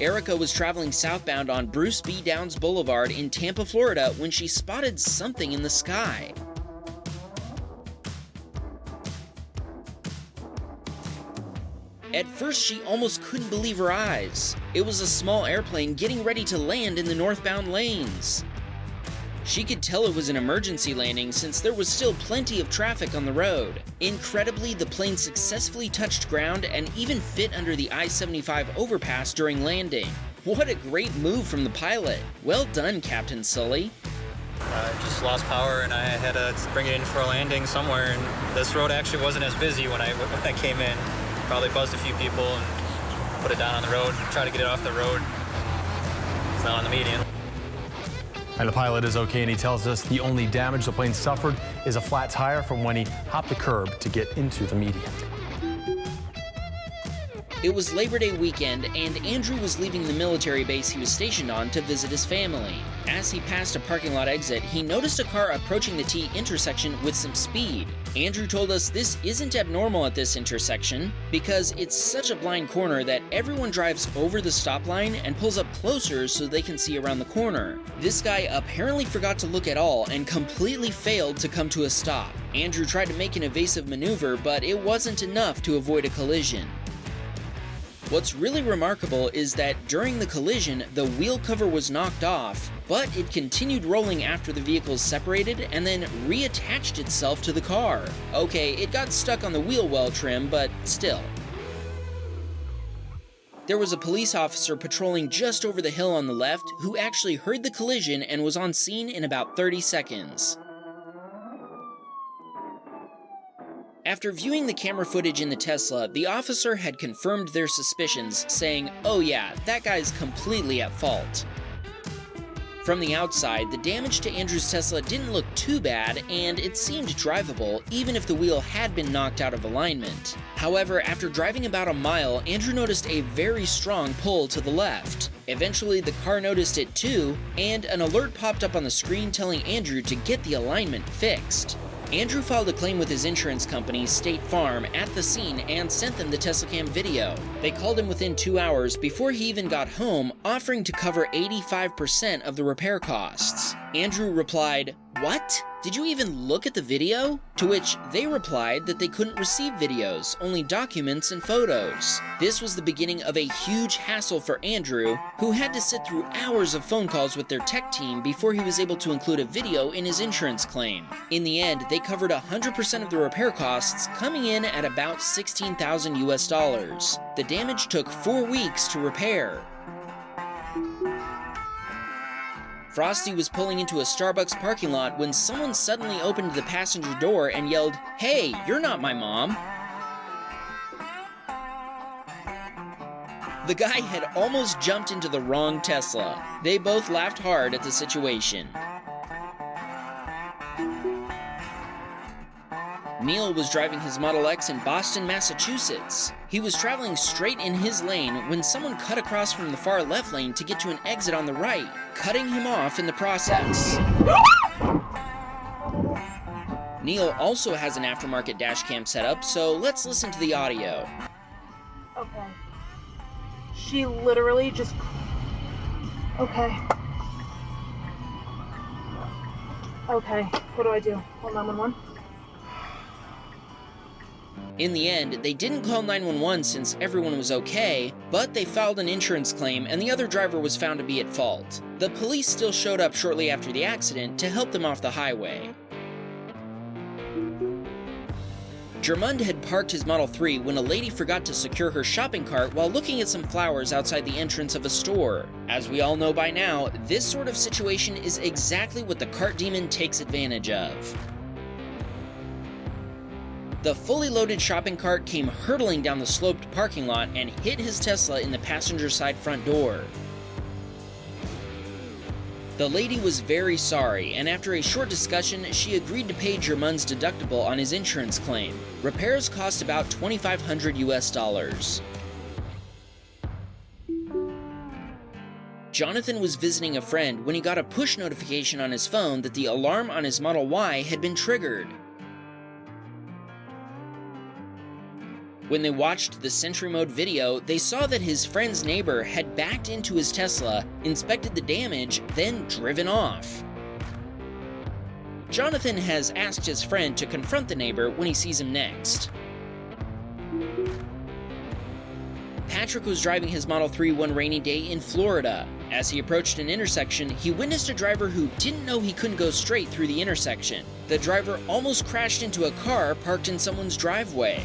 Erica was traveling southbound on Bruce B. Downs Boulevard in Tampa, Florida when she spotted something in the sky. At first, she almost couldn't believe her eyes. It was a small airplane getting ready to land in the northbound lanes. She could tell it was an emergency landing since there was still plenty of traffic on the road. Incredibly, the plane successfully touched ground and even fit under the I-75 overpass during landing. What a great move from the pilot. Well done, Captain Sully. I just lost power and I had to bring it in for a landing somewhere, and this road actually wasn't as busy when I came in. Probably buzzed a few people and put it down on the road, try to get it off the road. It's not on the median. And the pilot is okay, and he tells us the only damage the plane suffered is a flat tire from when he hopped the curb to get into the median. It was Labor Day weekend, and Andrew was leaving the military base he was stationed on to visit his family. As he passed a parking lot exit, he noticed a car approaching the T intersection with some speed. Andrew told us this isn't abnormal at this intersection because it's such a blind corner that everyone drives over the stop line and pulls up closer so they can see around the corner. This guy apparently forgot to look at all and completely failed to come to a stop. Andrew tried to make an evasive maneuver, but it wasn't enough to avoid a collision. What's really remarkable is that during the collision, the wheel cover was knocked off, but it continued rolling after the vehicles separated and then reattached itself to the car. Okay, it got stuck on the wheel well trim, but still. There was a police officer patrolling just over the hill on the left who actually heard the collision and was on scene in about 30 seconds. After viewing the camera footage in the Tesla, the officer had confirmed their suspicions, saying, "Oh yeah, that guy's completely at fault." From the outside, the damage to Andrew's Tesla didn't look too bad, and it seemed drivable, even if the wheel had been knocked out of alignment. However, after driving about a mile, Andrew noticed a very strong pull to the left. Eventually, the car noticed it too, and an alert popped up on the screen telling Andrew to get the alignment fixed. Andrew filed a claim with his insurance company, State Farm, at the scene and sent them the Teslacam video. They called him within 2 hours before he even got home, offering to cover 85% of the repair costs. Andrew replied, "What? Did you even look at the video?" To which they replied that they couldn't receive videos, only documents and photos. This was the beginning of a huge hassle for Andrew, who had to sit through hours of phone calls with their tech team before he was able to include a video in his insurance claim. In the end, they covered 100% of the repair costs, coming in at about $16,000 US. The damage took 4 weeks to repair. Frosty was pulling into a Starbucks parking lot when someone suddenly opened the passenger door and yelled, "Hey, you're not my mom." The guy had almost jumped into the wrong Tesla. They both laughed hard at the situation. Neil was driving his Model X in Boston, Massachusetts. He was traveling straight in his lane when someone cut across from the far left lane to get to an exit on the right, cutting him off in the process. Neil also has an aftermarket dashcam setup, so let's listen to the audio. Okay. She literally just... Okay. Okay, what do I do? Call 911? In the end, they didn't call 911 since everyone was okay, but they filed an insurance claim and the other driver was found to be at fault. The police still showed up shortly after the accident to help them off the highway. Jermund had parked his Model 3 when a lady forgot to secure her shopping cart while looking at some flowers outside the entrance of a store. As we all know by now, this sort of situation is exactly what the cart demon takes advantage of. The fully loaded shopping cart came hurtling down the sloped parking lot and hit his Tesla in the passenger side front door. The lady was very sorry, and after a short discussion, she agreed to pay Jermund's deductible on his insurance claim. Repairs cost about $2,500 US. Jonathan was visiting a friend when he got a push notification on his phone that the alarm on his Model Y had been triggered. When they watched the Sentry mode video, they saw that his friend's neighbor had backed into his Tesla, inspected the damage, then driven off. Jonathan has asked his friend to confront the neighbor when he sees him next. Patrick was driving his Model 3 one rainy day in Florida. As he approached an intersection, he witnessed a driver who didn't know he couldn't go straight through the intersection. The driver almost crashed into a car parked in someone's driveway.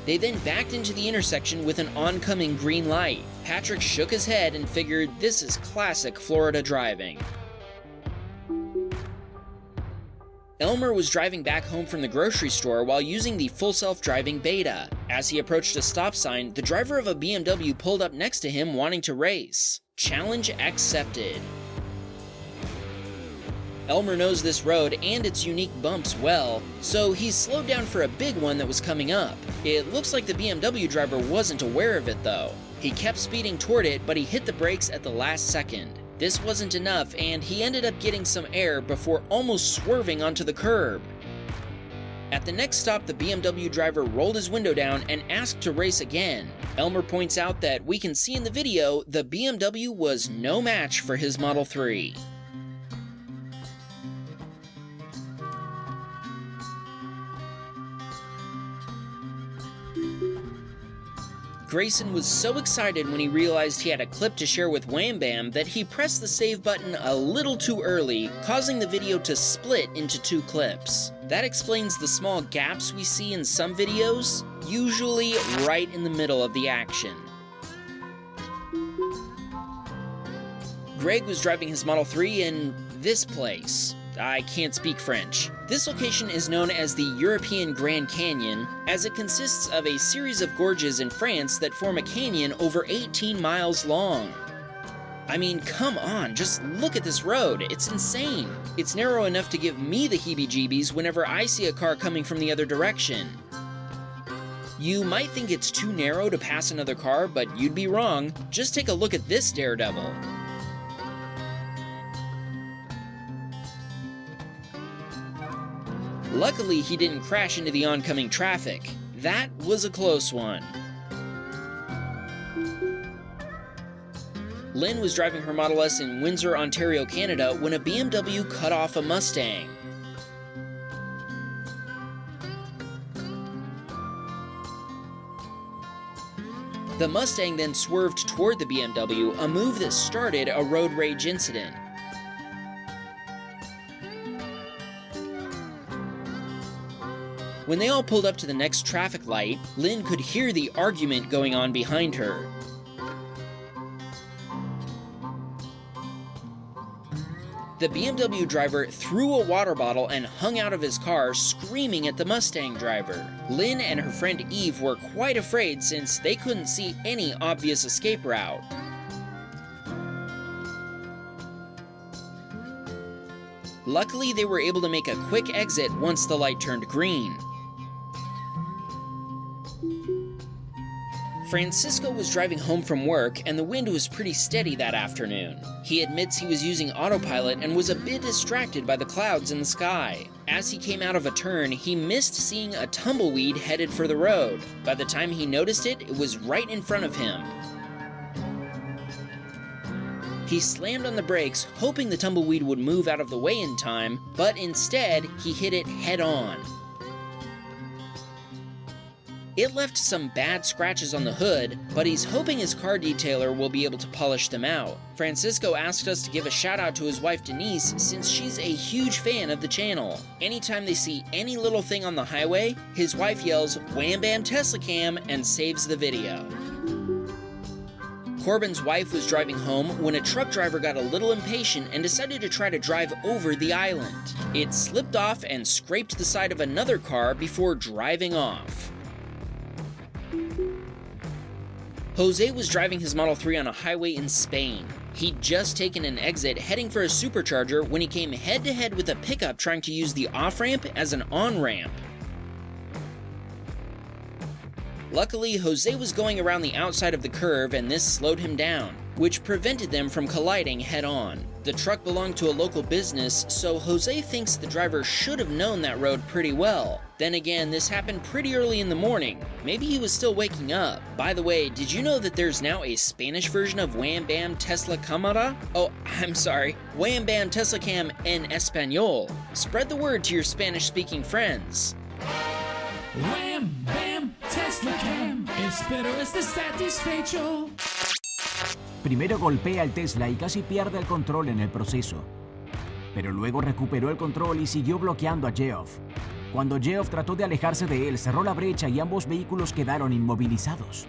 They then backed into the intersection with an oncoming green light. Patrick shook his head and figured this is classic Florida driving. Elmer was driving back home from the grocery store while using the full self-driving beta. As he approached a stop sign, the driver of a BMW pulled up next to him wanting to race. Challenge accepted. Elmer knows this road and its unique bumps well, so he's slowed down for a big one that was coming up. It looks like the BMW driver wasn't aware of it though. He kept speeding toward it, but he hit the brakes at the last second. This wasn't enough, and he ended up getting some air before almost swerving onto the curb. At the next stop, the BMW driver rolled his window down and asked to race again. Elmer points out that we can see in the video the BMW was no match for his Model 3. Grayson was so excited when he realized he had a clip to share with Wham Bam that he pressed the save button a little too early, causing the video to split into 2 clips. That explains the small gaps we see in some videos, usually right in the middle of the action. Greg was driving his Model 3 in this place. I can't speak French. This location is known as the European Grand Canyon, as it consists of a series of gorges in France that form a canyon over 18 miles long. I mean, come on, just look at this road, it's insane. It's narrow enough to give me the heebie-jeebies whenever I see a car coming from the other direction. You might think it's too narrow to pass another car, but you'd be wrong. Just take a look at this daredevil. Luckily, he didn't crash into the oncoming traffic. That was a close one. Lynn was driving her Model S in Windsor, Ontario, Canada, when a BMW cut off a Mustang. The Mustang then swerved toward the BMW, a move that started a road rage incident. When they all pulled up to the next traffic light, Lynn could hear the argument going on behind her. The BMW driver threw a water bottle and hung out of his car, screaming at the Mustang driver. Lynn and her friend Eve were quite afraid since they couldn't see any obvious escape route. Luckily, they were able to make a quick exit once the light turned green. Francisco was driving home from work, and the wind was pretty steady that afternoon. He admits he was using autopilot and was a bit distracted by the clouds in the sky. As he came out of a turn, he missed seeing a tumbleweed headed for the road. By the time he noticed it, it was right in front of him. He slammed on the brakes, hoping the tumbleweed would move out of the way in time, but instead, he hit it head-on. It left some bad scratches on the hood, but he's hoping his car detailer will be able to polish them out. Francisco asked us to give a shout out to his wife Denise since she's a huge fan of the channel. Anytime they see any little thing on the highway, his wife yells, "Wham Bam Teslacam," and saves the video. Corbin's wife was driving home when a truck driver got a little impatient and decided to try to drive over the island. It slipped off and scraped the side of another car before driving off. Jose was driving his Model 3 on a highway in Spain. He'd just taken an exit heading for a supercharger when he came head-to-head with a pickup trying to use the off-ramp as an on-ramp. Luckily, Jose was going around the outside of the curve and this slowed him down, which prevented them from colliding head-on. The truck belonged to a local business, so Jose thinks the driver should have known that road pretty well. Then again, this happened pretty early in the morning. Maybe he was still waking up. By the way, did you know that there's now a Spanish version of Wham Bam Teslacam? Oh, I'm sorry. Wham Bam Teslacam en Español. Spread the word to your Spanish-speaking friends. Wham Bam Teslacam. Espero estés satisfecho. Primero golpea el Tesla y casi pierde el control en el proceso. Pero luego recuperó el control y siguió bloqueando a Geoff. Cuando Geoff trató de alejarse de él, cerró la brecha y ambos vehículos quedaron inmovilizados.